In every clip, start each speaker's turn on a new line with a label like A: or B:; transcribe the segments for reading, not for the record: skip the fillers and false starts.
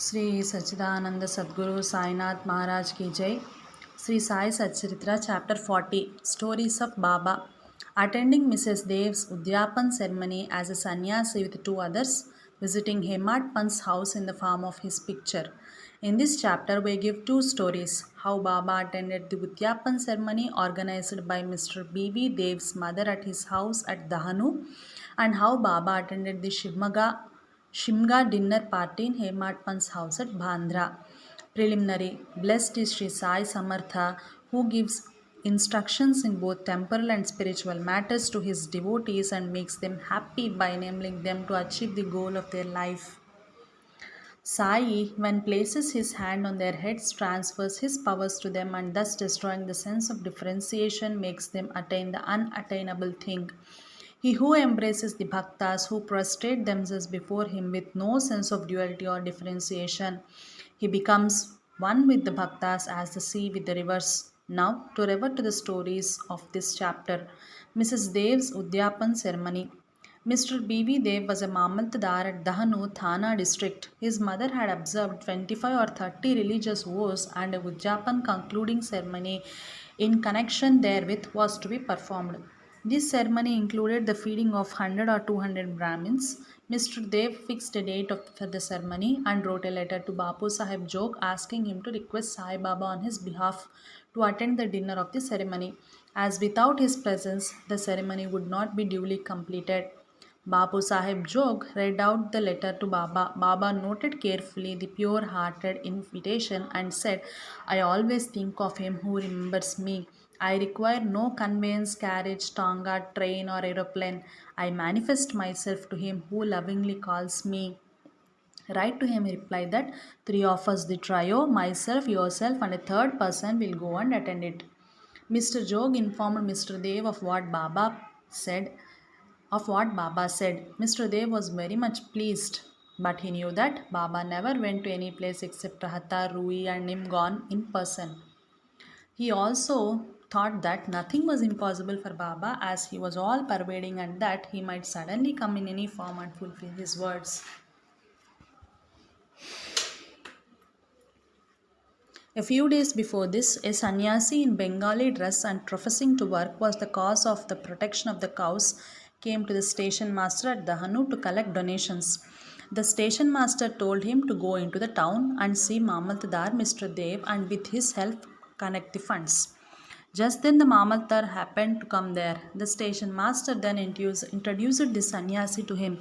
A: Sri Sachidananda Sadguru Sainath Maharaj Ki Jai. Sri Sai Sachaaritra Chapter 40 Stories of Baba. Attending Mrs. Dev's Udyapan ceremony as a sannyasi with two others, visiting Hemat Pant's house in the form of his picture. In this chapter, we give two stories: how Baba attended the Udyapan ceremony organized by Mr. B.V. Dev's mother at his house at Dahanu, and how Baba attended the Shimga dinner party in Hematpan's house at Bandra. Preliminary. Blessed is Sri Sai Samartha, who gives instructions in both temporal and spiritual matters to his devotees and makes them happy by enabling them to achieve the goal of their life. Sai, when places his hand on their heads, transfers his powers to them and thus destroying the sense of differentiation makes them attain the unattainable thing. He who embraces the bhaktas who prostrate themselves before him with no sense of duality or differentiation, he becomes one with the bhaktas as the sea with the rivers. Now, to revert to the stories of this chapter, Mrs. Dev's Udyapan ceremony. Mr. B.V. Dev was a Mamaltadar at Dahanu, Thana district. His mother had observed 25 or 30 religious vows and a Udyapan concluding ceremony in connection therewith was to be performed. This ceremony included the feeding of 100 or 200 Brahmins. Mr. Dev fixed a date for the ceremony and wrote a letter to Bapu Sahib Jog asking him to request Sai Baba on his behalf to attend the dinner of the ceremony, as without his presence the ceremony would not be duly completed. Bapu Sahib Jog read out the letter to Baba. Baba noted carefully the pure hearted invitation and said, I always think of him who remembers me. I require no conveyance, carriage, tanga, train, or aeroplane. I manifest myself to him who lovingly calls me. Write to him, he replied that three of us, the trio, myself, yourself, and a third person, will go and attend it. Mr. Jog informed Mr. Dev said of what Baba said. Mr. Dev was very much pleased, but he knew that Baba never went to any place except Rahata, Rui, and Nimgon in person. He also thought that nothing was impossible for Baba as he was all pervading and that he might suddenly come in any form and fulfill his words. A few days before this, a sannyasi in Bengali dress and professing to work was the cause of the protection of the cows came to the station master at Dahanu to collect donations. The station master told him to go into the town and see Mamaltadar Mr. Dev and with his help connect the funds. Just then the Mamaltar happened to come there. The station master then introduced the sannyasi to him.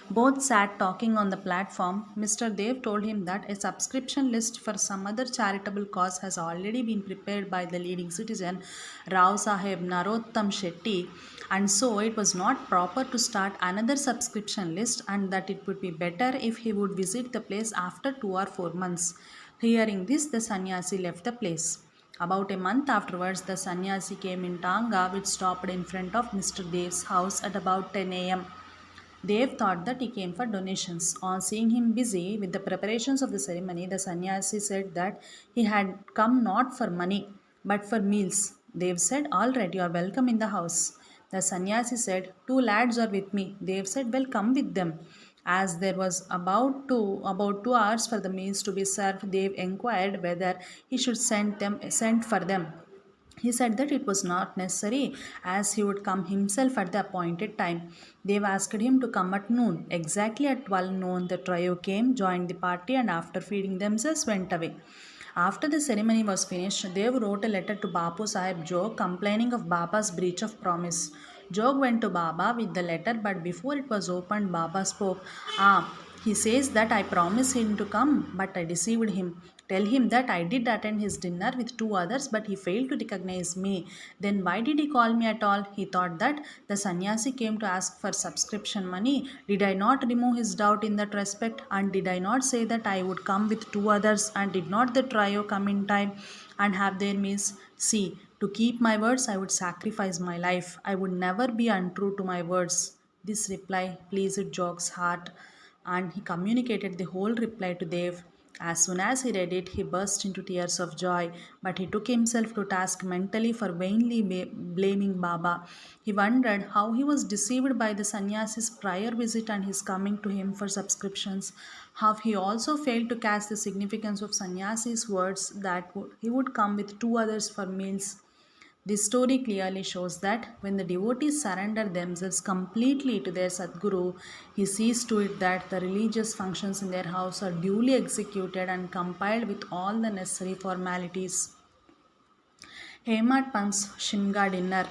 A: Both sat talking on the platform. Mr. Dev told him that a subscription list for some other charitable cause has already been prepared by the leading citizen, Rao Sahib Narottam Shetty, and so it was not proper to start another subscription list and that it would be better if he would visit the place after 2 or 4 months. Hearing this, the sannyasi left the place. About a month afterwards, the sannyasi came in Tanga, which stopped in front of Mr. Dev's house at about 10 a.m. Dev thought that he came for donations. On seeing him busy with the preparations of the ceremony, the sannyasi said that he had come not for money but for meals. Dev said, all right, you are welcome in the house. The sannyasi said, two lads are with me. Dev said, well, come with them. As there was about 2 hours for the meals to be served, Dev inquired whether he should send for them. He said that it was not necessary as he would come himself at the appointed time. Dev asked him to come at noon. Exactly at 12 noon, the trio came, joined the party, and after feeding themselves went away. After the ceremony was finished, Dev wrote a letter to Bapu Sahib Jog complaining of Baba's breach of promise. Jog went to Baba with the letter, but before it was opened, Baba spoke. He says that I promised him to come, but I deceived him. Tell him that I did attend his dinner with two others, but he failed to recognize me. Then why did he call me at all? He thought that the sannyasi came to ask for subscription money. Did I not remove his doubt in that respect? And did I not say that I would come with two others? And did not the trio come in time and have their meals? See, to keep my words, I would sacrifice my life. I would never be untrue to my words. This reply pleased Jog's heart, and he communicated the whole reply to Dev. As soon as he read it, he burst into tears of joy, but he took himself to task mentally for vainly blaming Baba. He wondered how he was deceived by the sannyasi's prior visit and his coming to him for subscriptions, how he also failed to catch the significance of sannyasi's words that he would come with two others for meals. This story clearly shows that when the devotees surrender themselves completely to their Sadguru, he sees to it that the religious functions in their house are duly executed and compiled with all the necessary formalities. Hemat Pant's Shimga dinner.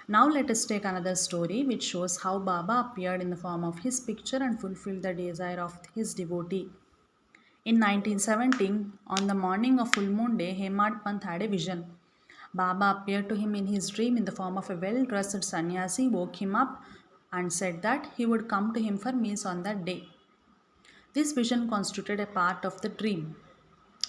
A: Now let us take another story which shows how Baba appeared in the form of his picture and fulfilled the desire of his devotee. In 1917, on the morning of full moon day, Hemat Pant had a vision. Baba appeared to him in his dream in the form of a well dressed sannyasi, woke him up, and said that he would come to him for meals on that day. This vision constituted a part of the dream.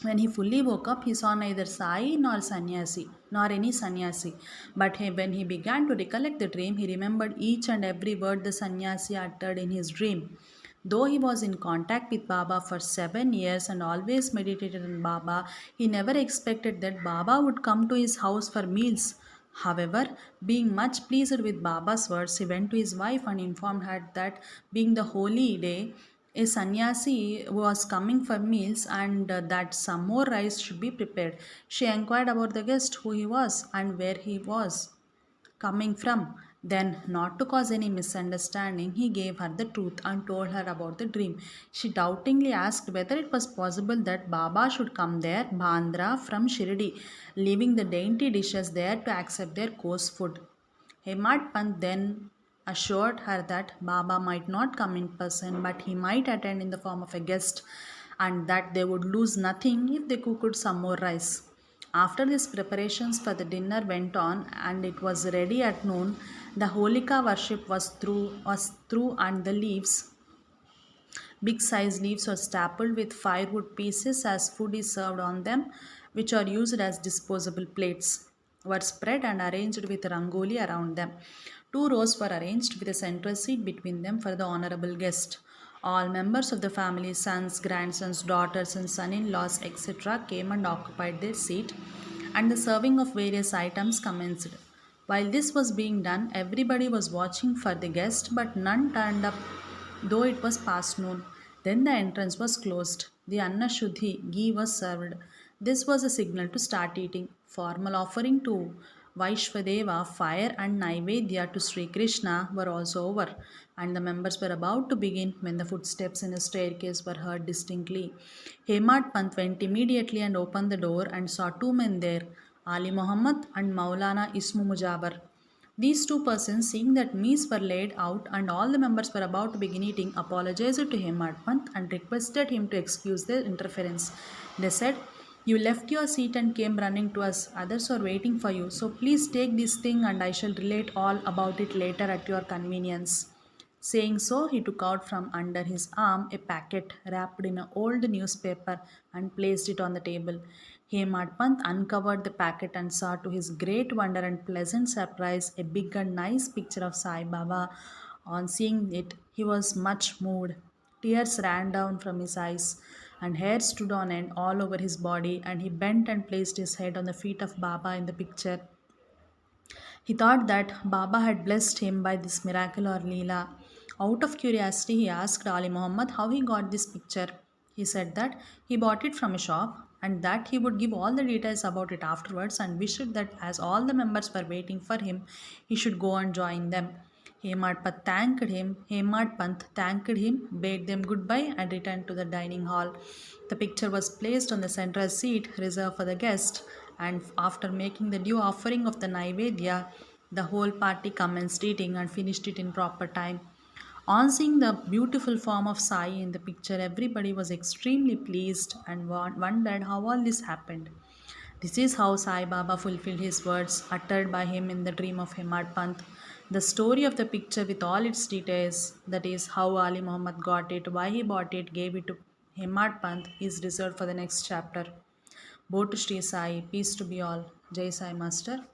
A: When he fully woke up, he saw neither Sai nor sannyasi, nor any sannyasi. But when he began to recollect the dream, he remembered each and every word the sannyasi uttered in his dream. Though he was in contact with Baba for 7 years and always meditated on Baba, he never expected that Baba would come to his house for meals. However, being much pleased with Baba's words, he went to his wife and informed her that, being the holy day, a sannyasi was coming for meals and that some more rice should be prepared. She inquired about the guest, who he was and where he was coming from. Then, not to cause any misunderstanding, he gave her the truth and told her about the dream. She doubtingly asked whether it was possible that Baba should come there, Bandra, from Shirdi, leaving the dainty dishes there to accept their coarse food. Hemat Pant then assured her that Baba might not come in person but he might attend in the form of a guest and that they would lose nothing if they cooked some more rice. After these preparations for the dinner went on and it was ready at noon, the Holika worship was through and the leaves, big size leaves, were stapled with firewood pieces as food is served on them, which are used as disposable plates, were spread and arranged with rangoli around them. Two rows were arranged with a central seat between them for the honorable guest. All members of the family, sons, grandsons, daughters, and son in laws, etc., came and occupied their seat, and the serving of various items commenced. While this was being done, everybody was watching for the guest, but none turned up, though it was past noon. Then the entrance was closed. The Anna Shuddhi, ghee, was served. This was a signal to start eating. Formal offering to Vaishvadeva, fire, and Naivedya to Sri Krishna were also over, and the members were about to begin when the footsteps in a staircase were heard distinctly. Hemat Pant went immediately and opened the door and saw two men there, Ali Muhammad and Maulana Ismu Mujabar. These two persons, seeing that meals were laid out and all the members were about to begin eating, apologized to him at once and requested him to excuse their interference. They said, "You left your seat and came running to us. Others are waiting for you. So please take this thing and I shall relate all about it later at your convenience." Saying so, he took out from under his arm a packet wrapped in an old newspaper and placed it on the table. Hemad Pant uncovered the packet and saw to his great wonder and pleasant surprise a big and nice picture of Sai Baba. On seeing it, he was much moved. Tears ran down from his eyes, and hair stood on end all over his body, and he bent and placed his head on the feet of Baba in the picture. He thought that Baba had blessed him by this miracle or Leela. Out of curiosity, he asked Ali Muhammad how he got this picture. He said that he bought it from a shop and that he would give all the details about it afterwards and wished that as all the members were waiting for him, he should go and join them. Hemad Pant thanked him, bade them goodbye, and returned to the dining hall. The picture was placed on the central seat reserved for the guest, and after making the due offering of the Naivedya, the whole party commenced eating and finished it in proper time. On seeing the beautiful form of Sai in the picture, everybody was extremely pleased and wondered how all this happened. This is how Sai Baba fulfilled his words uttered by him in the dream of Hemad Pant. The story of the picture with all its details, that is, how Ali Muhammad got it, why he bought it, gave it to Hemad Pant, is reserved for the next chapter. Bo to Sri Sai, peace to be all. Jai Sai Master.